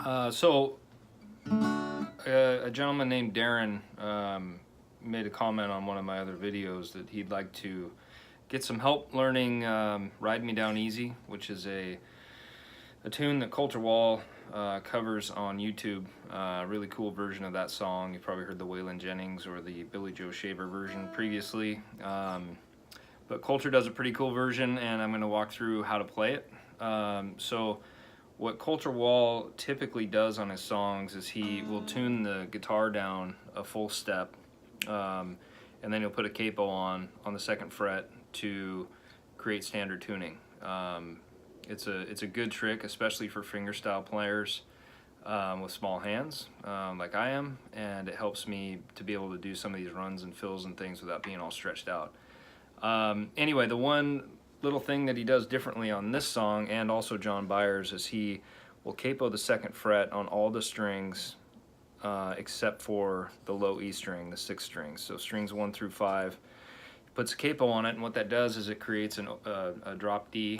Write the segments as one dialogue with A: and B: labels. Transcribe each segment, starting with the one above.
A: A gentleman named Darrin made a comment on one of my other videos that he'd like to get some help learning Ride Me Down Easy, which is a tune that Colter covers on YouTube. Really cool version of that song. You've probably heard the Waylon Jennings or the Billy Joe Shaver version previously. But Colter does a pretty cool version, and I'm going to walk through how to play it. So what Colter typically does on his songs is he will tune the guitar down a full step, and then he'll put a capo on the second fret to create standard tuning. It's a good trick, especially for fingerstyle players with small hands, like I am, and it helps me to be able to do some of these runs and fills and things without being all stretched out. Anyway, the one little thing that he does differently on this song, and also John Byers, is he will capo the second fret on all the strings except for the low E string, the 6th string. So strings 1 through 5. He puts a capo on it, and what that does is it creates a drop D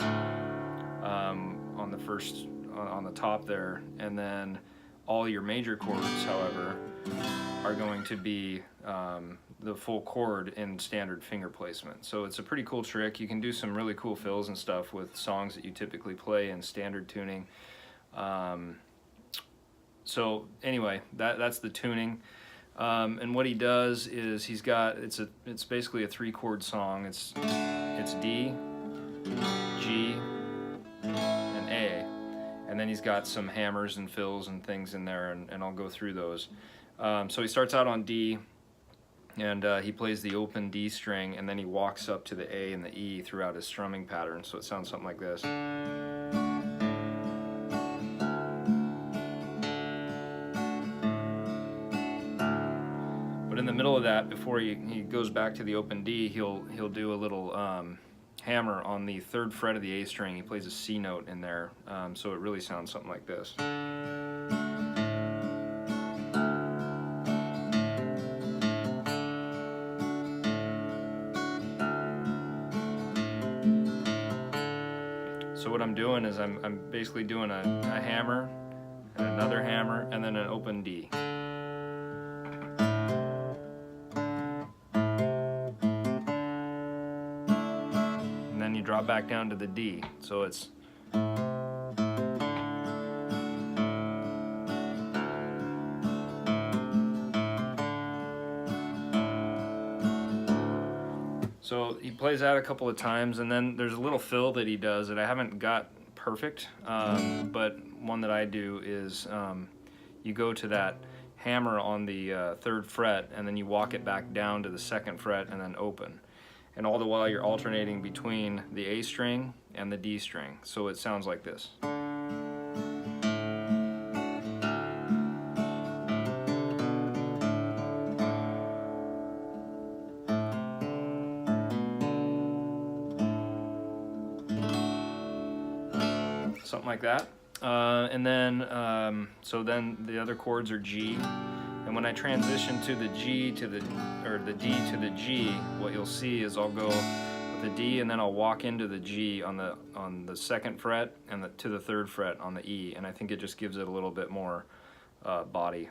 A: on the top there, and then all your major chords, however, are going to be the full chord in standard finger placement. So it's a pretty cool trick. You can do some really cool fills and stuff with songs that you typically play in standard tuning. So anyway, that's the tuning. And what he does is it's basically a 3-chord song. It's D, G, and A, and then he's got some hammers and fills and things in there, and I'll go through those. So he starts out on D, and he plays the open D string, and then he walks up to the A and the E throughout his strumming pattern, so it sounds something like this. But in the middle of that, before he goes back to the open D, he'll do a little hammer on the 3rd fret of the A string. He plays a C note in there, so it really sounds something like this. So what I'm doing is I'm basically doing a hammer and another hammer and then an open D. And then you drop back down to the D. So it's So he plays that a couple of times, and then there's a little fill that he does that I haven't got perfect, but one that I do is you go to that hammer on the 3rd fret, and then you walk it back down to the 2nd fret and then open. And all the while you're alternating between the A string and the D string. So it sounds like this. Something like that. And then, so then the other chords are G. And when I transition to the D to the G, what you'll see is I'll go with the D, and then I'll walk into the G on the 2nd fret and to the 3rd fret on the E, and I think it just gives it a little bit more body.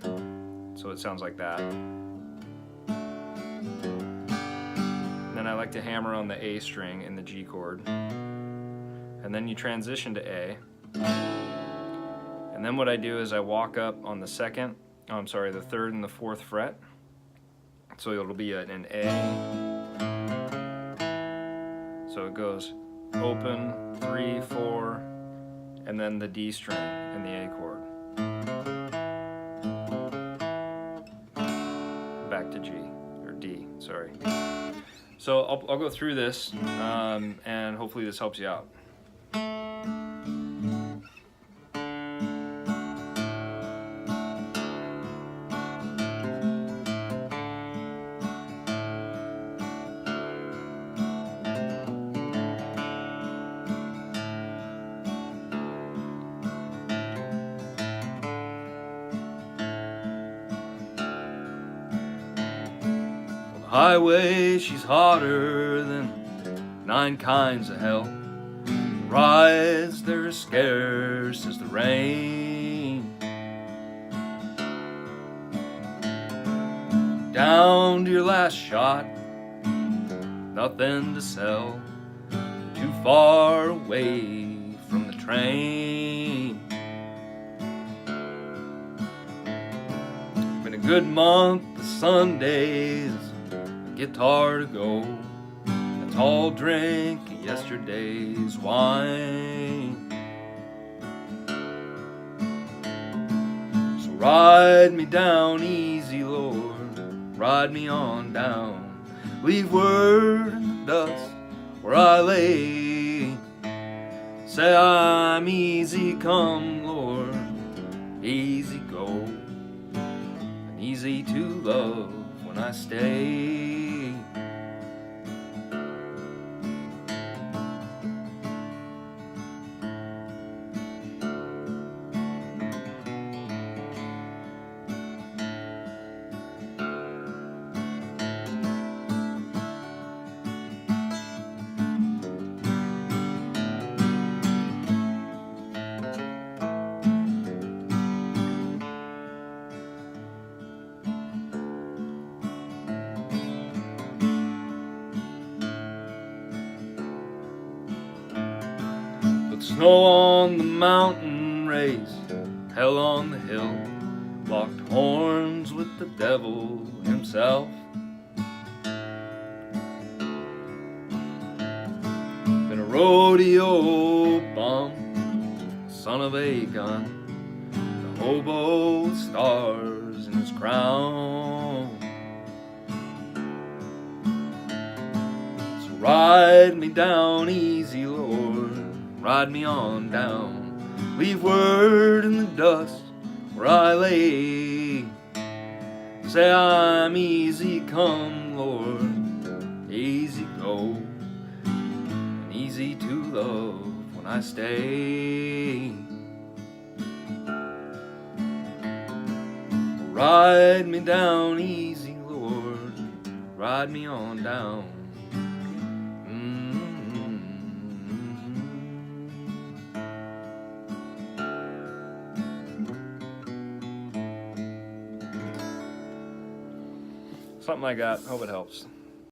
A: So it sounds like that. And then I like to hammer on the A string in the G chord, and then you transition to A. And then what I do is I walk up on the 3rd and the 4th fret. So it'll be an A. So it goes open, 3, 4, and then the D string and the A chord. Back to G, or D, sorry. So I'll go through this, and hopefully this helps you out. Highway, she's hotter than 9 kinds of hell. Rides, they're as scarce as the rain. down to your last shot, nothing to sell, too far away from the train. Been a good month of Sundays, a guitar to go, a tall drink of yesterday's wine. So ride me down easy, Lord, ride me on down. Leave word in the dust where I lay. Say I'm easy come, Lord, easy go, and easy to love when I stay. Snow on the mountain, raised hell on the hill, locked horns with the devil himself. Been a rodeo bum, son of a gun, a hobo with stars in his crown. So ride me down easy, Lord, ride me on down. Leave word in the dust where I lay. Say I'm easy come, Lord, easy go, and easy to love when I stay. Ride me down easy, Lord, ride me on down. Something like that. Hope it helps.